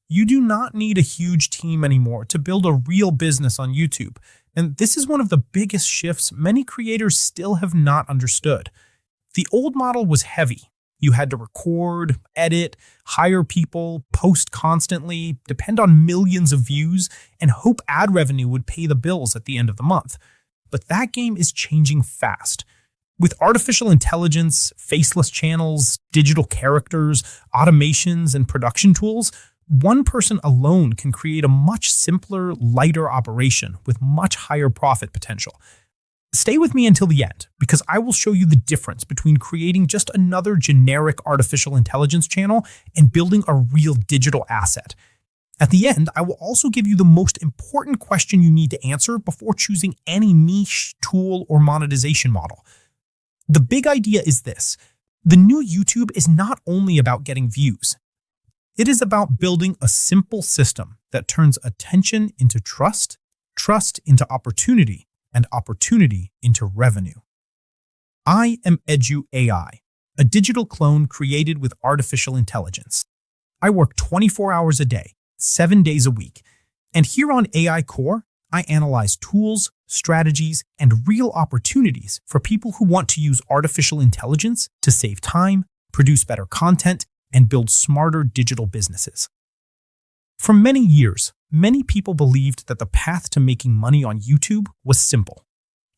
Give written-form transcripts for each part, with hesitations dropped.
You do not need a huge team anymore to build a real business on YouTube. And this is one of the biggest shifts many creators still have not understood. The old model was heavy. You had to record, edit, hire people, post constantly, depend on millions of views, and hope ad revenue would pay the bills at the end of the month. But that game is changing fast. With artificial intelligence, faceless channels, digital characters, automations, and production tools, one person alone can create a much simpler, lighter operation with much higher profit potential. Stay with me until the end, because I will show you the difference between creating just another generic artificial intelligence channel and building a real digital asset. At the end, I will also give you the most important question you need to answer before choosing any niche, tool, or monetization model. The big idea is this: the new YouTube is not only about getting views. It is about building a simple system that turns attention into trust, trust into opportunity, and opportunity into revenue. I am EduAI, a digital clone created with artificial intelligence. I work 24 hours a day, 7 days a week, and here on AI Core, I analyze tools, strategies, and real opportunities for people who want to use artificial intelligence to save time, produce better content, and build smarter digital businesses. For many years, many people believed that the path to making money on YouTube was simple.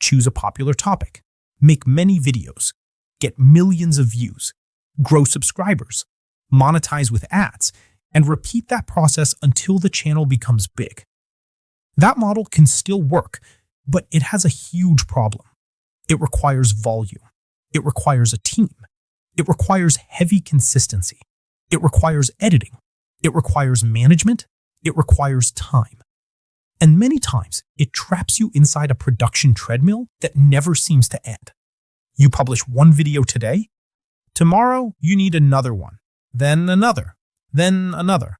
Choose a popular topic, make many videos, get millions of views, grow subscribers, monetize with ads, and repeat that process until the channel becomes big. That model can still work, but it has a huge problem. It requires volume. It requires a team. It requires heavy consistency. It requires editing. It requires management. It requires time. And many times, it traps you inside a production treadmill that never seems to end. You publish one video today. Tomorrow, you need another one. Then another. Then another.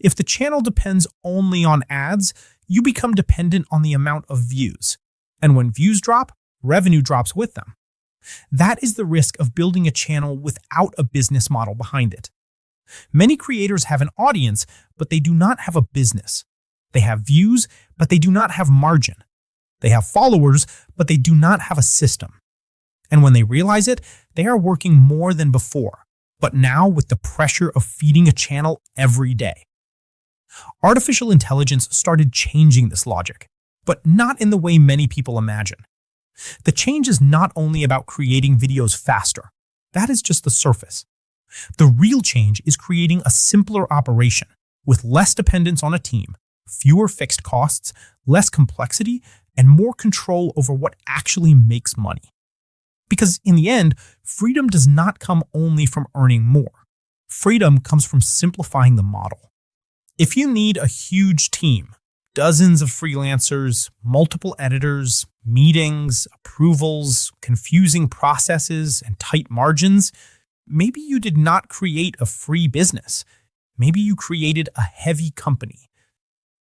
If the channel depends only on ads, you become dependent on the amount of views. And when views drop, revenue drops with them. That is the risk of building a channel without a business model behind it. Many creators have an audience, but they do not have a business. They have views, but they do not have margin. They have followers, but they do not have a system. And when they realize it, they are working more than before, but now with the pressure of feeding a channel every day. Artificial intelligence started changing this logic, but not in the way many people imagine. The change is not only about creating videos faster. That is just the surface. The real change is creating a simpler operation with less dependence on a team, fewer fixed costs, less complexity, and more control over what actually makes money. Because in the end, freedom does not come only from earning more. Freedom comes from simplifying the model. If you need a huge team, dozens of freelancers, multiple editors, meetings, approvals, confusing processes, and tight margins, maybe you did not create a free business. Maybe you created a heavy company.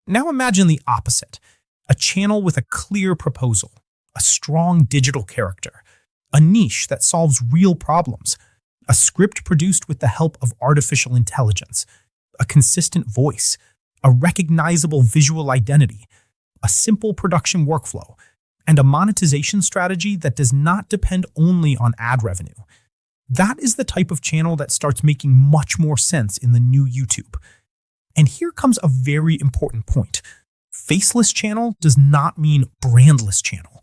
Now imagine the opposite: a channel with a clear proposal, a strong digital character, a niche that solves real problems, a script produced with the help of artificial intelligence, a consistent voice, a recognizable visual identity, a simple production workflow, and a monetization strategy that does not depend only on ad revenue. That is the type of channel that starts making much more sense in the new YouTube. And here comes a very important point. Faceless channel does not mean brandless channel.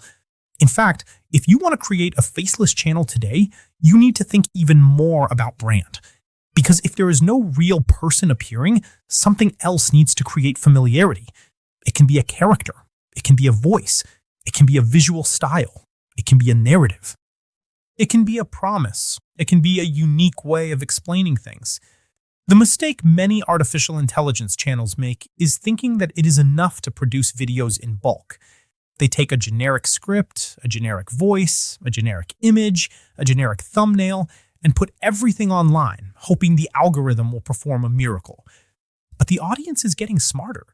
In fact, if you want to create a faceless channel today, you need to think even more about brand. Because if there is no real person appearing, something else needs to create familiarity. It can be a character. It can be a voice. It can be a visual style. It can be a narrative. It can be a promise. It can be a unique way of explaining things. The mistake many artificial intelligence channels make is thinking that it is enough to produce videos in bulk. They take a generic script, a generic voice, a generic image, a generic thumbnail, and put everything online, hoping the algorithm will perform a miracle. But the audience is getting smarter.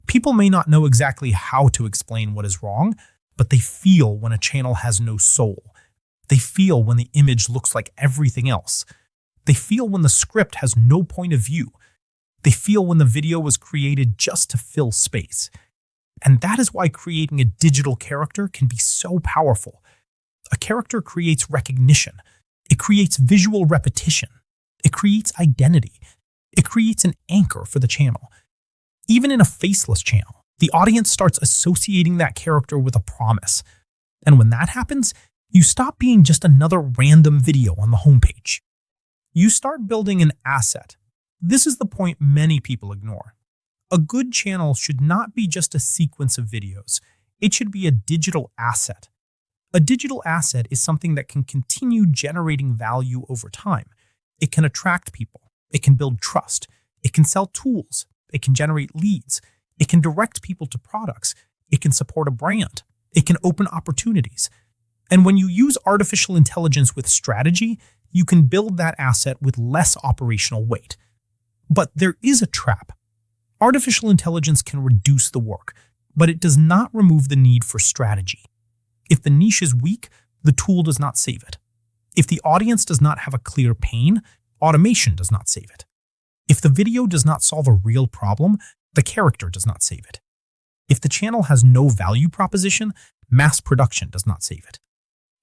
People may not know exactly how to explain what is wrong, but they feel when a channel has no soul. They feel when the image looks like everything else. They feel when the script has no point of view. They feel when the video was created just to fill space. And that is why creating a digital character can be so powerful. A character creates recognition. It creates visual repetition. It creates identity. It creates an anchor for the channel. Even in a faceless channel, the audience starts associating that character with a promise. And when that happens, you stop being just another random video on the homepage. You start building an asset. This is the point many people ignore. A good channel should not be just a sequence of videos. It should be a digital asset. A digital asset is something that can continue generating value over time. It can attract people. It can build trust. It can sell tools. It can generate leads. It can direct people to products. It can support a brand. It can open opportunities. And when you use artificial intelligence with strategy, you can build that asset with less operational weight. But there is a trap. Artificial intelligence can reduce the work, but it does not remove the need for strategy. If the niche is weak, the tool does not save it. If the audience does not have a clear pain, automation does not save it. If the video does not solve a real problem, the character does not save it. If the channel has no value proposition, mass production does not save it.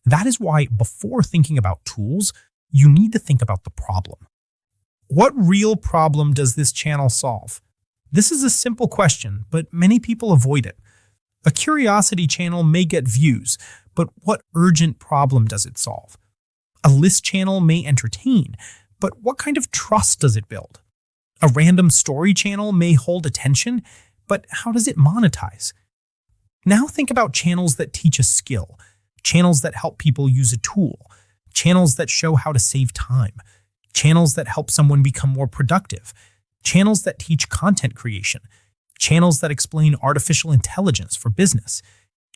That is why, before thinking about tools, you need to think about the problem. What real problem does this channel solve? This is a simple question, but many people avoid it. A curiosity channel may get views, but what urgent problem does it solve? A list channel may entertain, but what kind of trust does it build? A random story channel may hold attention, but how does it monetize? Now think about channels that teach a skill, channels that help people use a tool, channels that show how to save time, channels that help someone become more productive, channels that teach content creation, channels that explain artificial intelligence for business,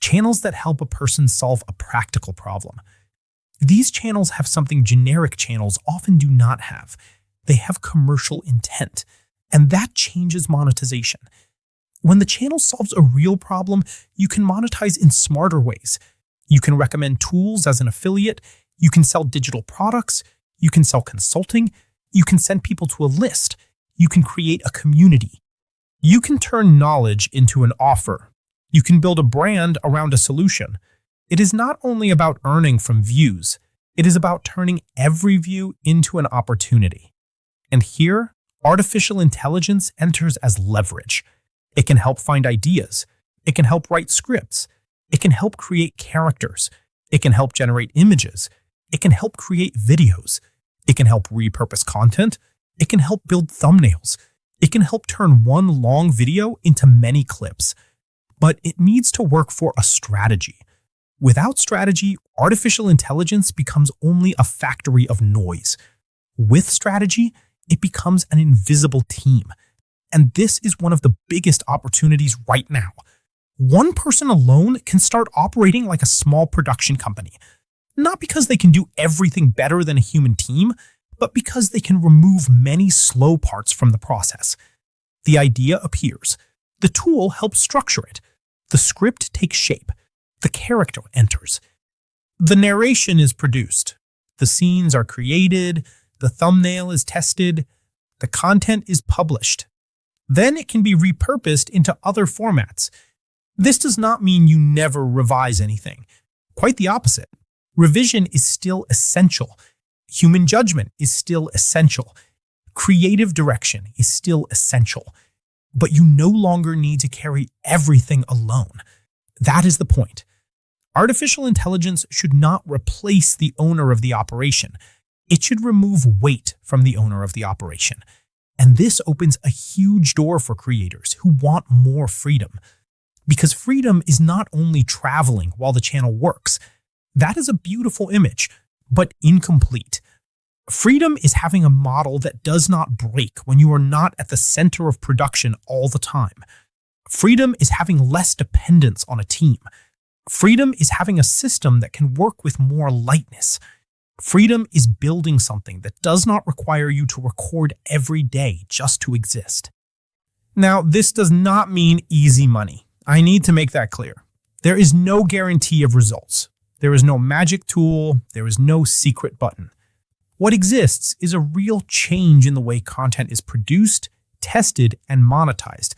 channels that help a person solve a practical problem. These channels have something generic channels often do not have. They have commercial intent, and that changes monetization. When the channel solves a real problem, you can monetize in smarter ways. You can recommend tools as an affiliate, you can sell digital products, you can sell consulting, you can send people to a list, you can create a community. You can turn knowledge into an offer. You can build a brand around a solution. It is not only about earning from views, it is about turning every view into an opportunity. And here, artificial intelligence enters as leverage. It can help find ideas. It can help write scripts. It can help create characters. It can help generate images. It can help create videos. It can help repurpose content. It can help build thumbnails. It can help turn one long video into many clips. But it needs to work for a strategy. Without strategy, artificial intelligence becomes only a factory of noise. With strategy, it becomes an invisible team. And this is one of the biggest opportunities right now. One person alone can start operating like a small production company. Not because they can do everything better than a human team, but because they can remove many slow parts from the process. The idea appears. The tool helps structure it. The script takes shape. The character enters. The narration is produced. The scenes are created. The thumbnail is tested. The content is published. Then it can be repurposed into other formats. This does not mean you never revise anything. Quite the opposite. Revision is still essential. Human judgment is still essential. Creative direction is still essential. But you no longer need to carry everything alone. That is the point. Artificial intelligence should not replace the owner of the operation. It should remove weight from the owner of the operation. And this opens a huge door for creators who want more freedom. Because freedom is not only traveling while the channel works. That is a beautiful image, but incomplete. Freedom is having a model that does not break when you are not at the center of production all the time. Freedom is having less dependence on a team. Freedom is having a system that can work with more lightness. Freedom is building something that does not require you to record every day just to exist. Now, this does not mean easy money. I need to make that clear. There is no guarantee of results. There is no magic tool. There is no secret button. What exists is a real change in the way content is produced, tested, and monetized.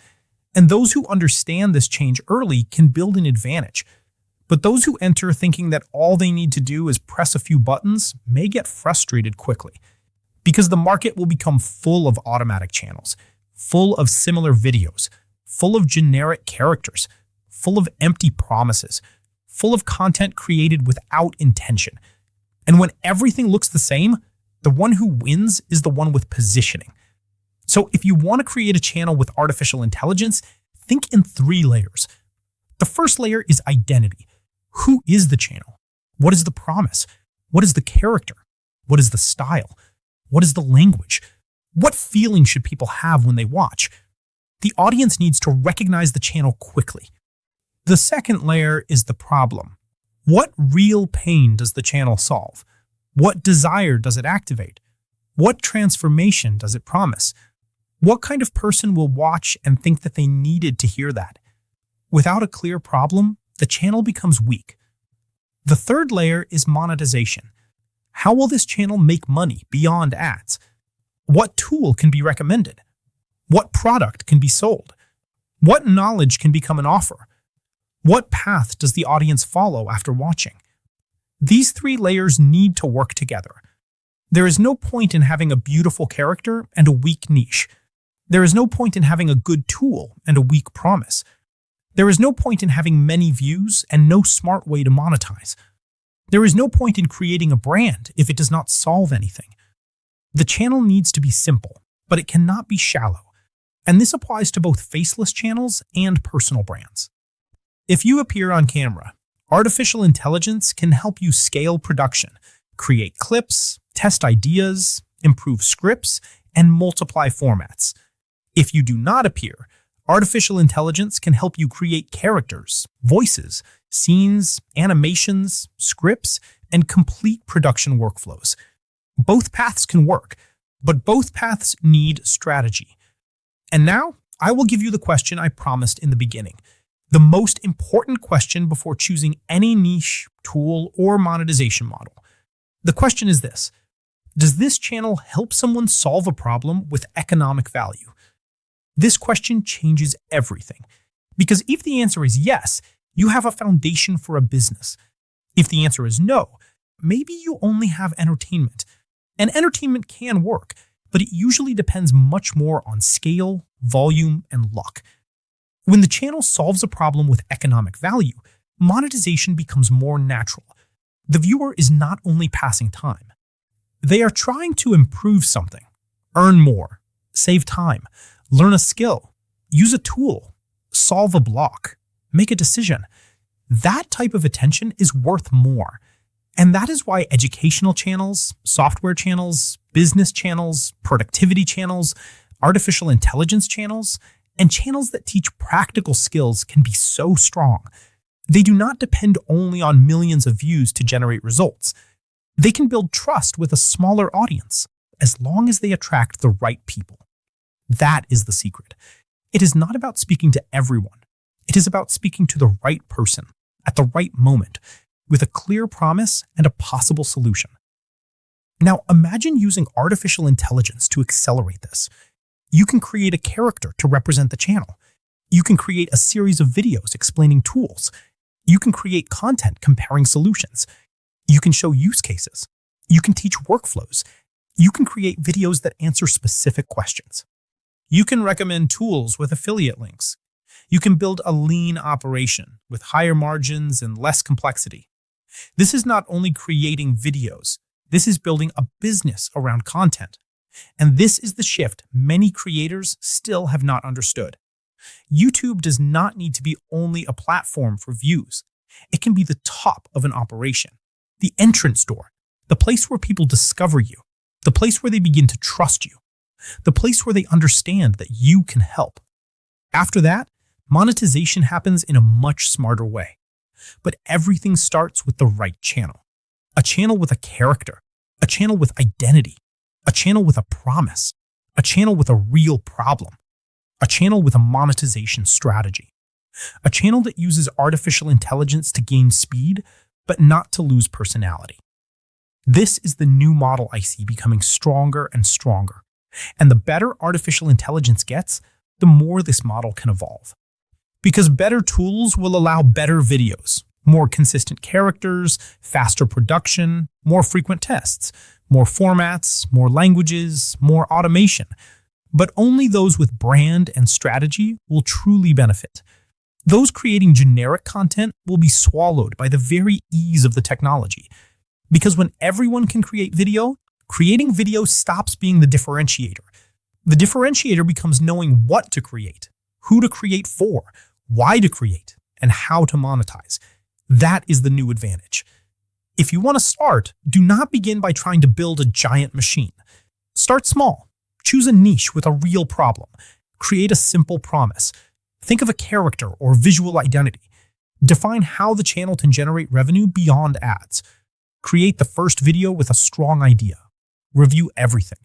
And those who understand this change early can build an advantage. But those who enter thinking that all they need to do is press a few buttons may get frustrated quickly, because the market will become full of automatic channels, full of similar videos, full of generic characters, full of empty promises, full of content created without intention. And when everything looks the same, the one who wins is the one with positioning. So if you want to create a channel with artificial intelligence, think in 3 layers. The first layer is identity. Who is the channel? What is the promise? What is the character? What is the style? What is the language? What feeling should people have when they watch? The audience needs to recognize the channel quickly. The second layer is the problem. What real pain does the channel solve? What desire does it activate? What transformation does it promise? What kind of person will watch and think that they needed to hear that? Without a clear problem, the channel becomes weak. The third layer is monetization. How will this channel make money beyond ads? What tool can be recommended? What product can be sold? What knowledge can become an offer? What path does the audience follow after watching? These 3 layers need to work together. There is no point in having a beautiful character and a weak niche. There is no point in having a good tool and a weak promise. There is no point in having many views and no smart way to monetize. There is no point in creating a brand if it does not solve anything. The channel needs to be simple, but it cannot be shallow. And this applies to both faceless channels and personal brands. If you appear on camera, artificial intelligence can help you scale production, create clips, test ideas, improve scripts, and multiply formats. If you do not appear, artificial intelligence can help you create characters, voices, scenes, animations, scripts, and complete production workflows. Both paths can work, but both paths need strategy. And now, I will give you the question I promised in the beginning. The most important question before choosing any niche, tool, or monetization model. The question is this: does this channel help someone solve a problem with economic value? This question changes everything, because if the answer is yes, you have a foundation for a business. If the answer is no, maybe you only have entertainment. And entertainment can work, but it usually depends much more on scale, volume, and luck. When the channel solves a problem with economic value, monetization becomes more natural. The viewer is not only passing time. They are trying to improve something, earn more, save time, learn a skill, use a tool, solve a block, make a decision. That type of attention is worth more. And that is why educational channels, software channels, business channels, productivity channels, artificial intelligence channels, and channels that teach practical skills can be so strong. They do not depend only on millions of views to generate results. They can build trust with a smaller audience, as long as they attract the right people. That is the secret. It is not about speaking to everyone. It is about speaking to the right person, at the right moment, with a clear promise and a possible solution. Now imagine using artificial intelligence to accelerate this. You can create a character to represent the channel. You can create a series of videos explaining tools. You can create content comparing solutions. You can show use cases. You can teach workflows. You can create videos that answer specific questions. You can recommend tools with affiliate links. You can build a lean operation with higher margins and less complexity. This is not only creating videos, this is building a business around content. And this is the shift many creators still have not understood. YouTube does not need to be only a platform for views. It can be the top of an operation, the entrance door, the place where people discover you, the place where they begin to trust you, the place where they understand that you can help. After that, monetization happens in a much smarter way. But everything starts with the right channel. A channel with a character, a channel with identity, a channel with a promise, a channel with a real problem, a channel with a monetization strategy, a channel that uses artificial intelligence to gain speed, but not to lose personality. This is the new model I see becoming stronger and stronger. And the better artificial intelligence gets, the more this model can evolve. Because better tools will allow better videos, more consistent characters, faster production, more frequent tests, more formats, more languages, more automation. But only those with brand and strategy will truly benefit. Those creating generic content will be swallowed by the very ease of the technology. Because when everyone can create video, creating video stops being the differentiator. The differentiator becomes knowing what to create, who to create for, why to create, and how to monetize. That is the new advantage. If you want to start, do not begin by trying to build a giant machine. Start small. Choose a niche with a real problem. Create a simple promise. Think of a character or visual identity. Define how the channel can generate revenue beyond ads. Create the first video with a strong idea. Review everything.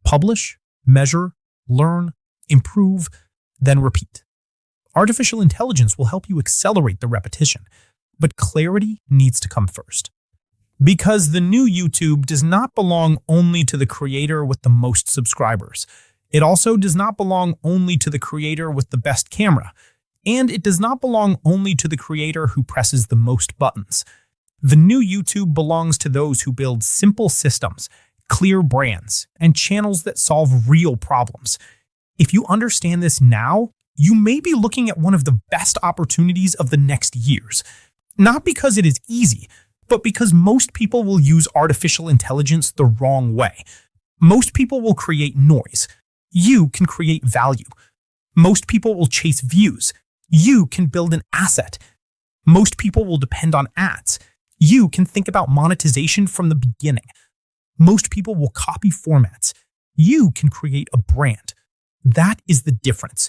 Publish, measure, learn, improve, then repeat. Artificial intelligence will help you accelerate the repetition, but clarity needs to come first. Because the new YouTube does not belong only to the creator with the most subscribers. It also does not belong only to the creator with the best camera. And it does not belong only to the creator who presses the most buttons. The new YouTube belongs to those who build simple systems, clear brands, and channels that solve real problems. If you understand this now, you may be looking at one of the best opportunities of the next years. Not because it is easy, but because most people will use artificial intelligence the wrong way. Most people will create noise. You can create value. Most people will chase views. You can build an asset. Most people will depend on ads. You can think about monetization from the beginning. Most people will copy formats. You can create a brand. That is the difference.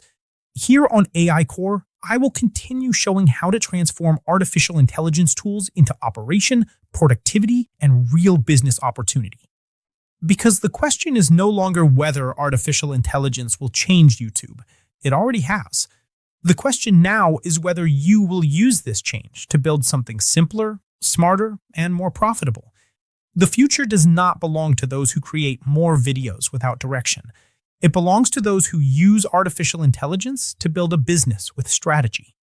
Here on AI Core, I will continue showing how to transform artificial intelligence tools into operation, productivity, and real business opportunity. Because the question is no longer whether artificial intelligence will change YouTube. It already has. The question now is whether you will use this change to build something simpler, smarter, and more profitable. The future does not belong to those who create more videos without direction. It belongs to those who use artificial intelligence to build a business with strategy.